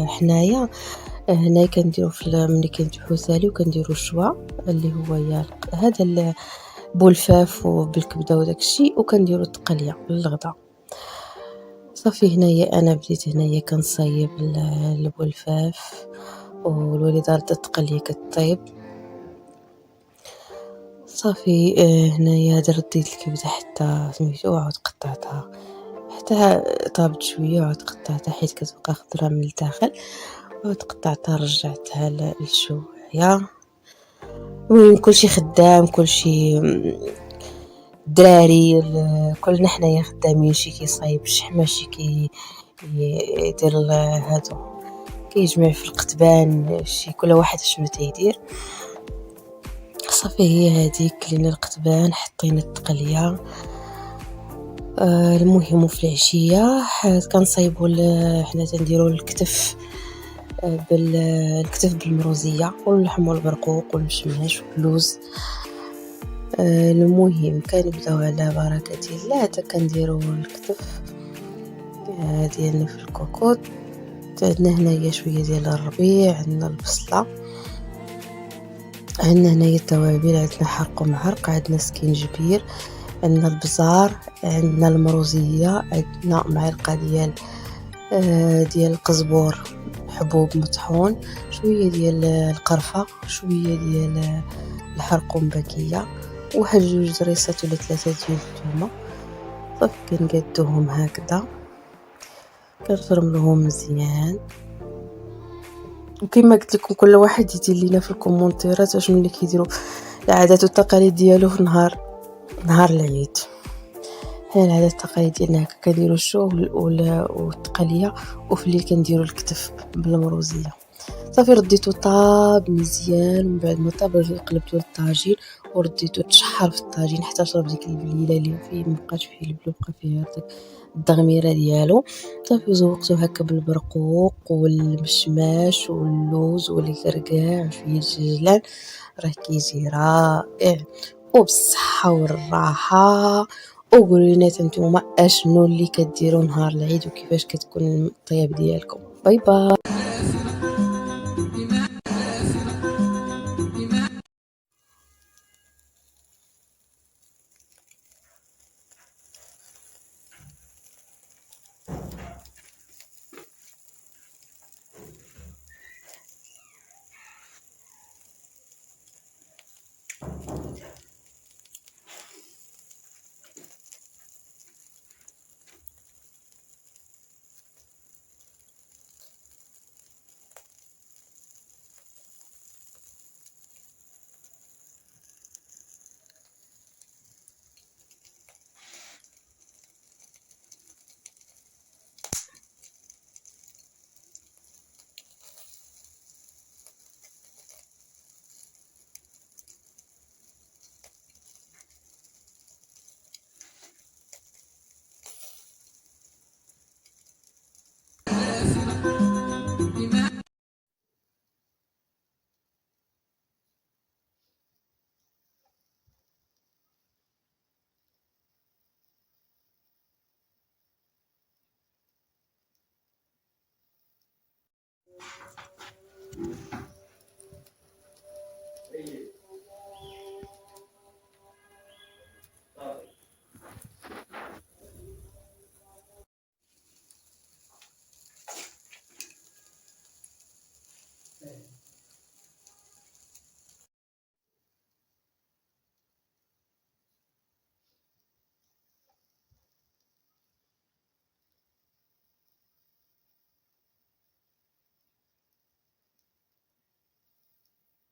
حنايا هنايا كنديرو ملي كينذبحو سالي وكنديرو الشوا اللي هو هي هذا بولفاف وبالكبدة وداك الشيء، وكنديرو التقلية للغدا. صافي هنايا أنا بديت هنايا كنصايب البولفاف والوليدة ردات التقلية كطيب. صافي هنايا رديت الكبدة حتى سميتو وعاود قطعتها حتى طابت شوية وعاود قطعتها حيت كتبقى خضرا من الداخل، وعاود قطعتها رجعتها للشواية. المهم كلشي خدام، كلشي الدراري كلنا حنايا خدامين، شي كيصايب الشحمة، شي كيدير هادو كيجمع في القتبان، شي كل واحد شنو تيدير. صافي هي هذيك لينا القتبان حطينا التقلية. المهم في العشية كنصايبوا حنا تنديروا الكتف بالكتف بالمروزية واللحم والبرقوق والمشماش واللوز. المهم كنبداو على بركة الله حتى كنديروا الكتف ديالنا في الكوكوط. عندنا هنايا شويه ديال الربيع، عندنا البصله، عندنا هنايا التوابل، عندنا حرق ومعرق، عندنا سكينجبير، عندنا البزار، عندنا المروزيه، عندنا معلقه ديال القزبور حبوب مطحون، شويه ديال القرفه، شويه ديال الحرق ومبكيه، واحد 2 دريسات ولا 3 ديال الثومه. صافي كنقادوهم هكذا، كنفرملوهم مزيان. وكما قلت لكم كل واحد يدير لينا في الكومونتيرات شنو اللي كيديروا العادات والتقاليد ديالو في نهار العيد. حنا العادات والتقاليد ديالنا هكا كنديروا الشو والتقليه، وفي الليل كنديروا الكتف بالمروزيه. صافي رديتو طاب مزيان، ومن بعد ما طاب قلبتو للطاجين ورديتو تشحر في الطاجين حتى شرب ديك البليله اللي فيه مابقاش فيه البلو، بقى فيه داك الدغميره ديالو. صافي زوقتو هكا بالبرقوق والمشماش واللوز والكركاع وشويه الجزلان، راه كيجي رائع وبالصحه والراحه. وقولوا لنا نتوما اشنو اللي كديروا نهار العيد وكيفاش كتكون الطياب ديالكم. باي باي.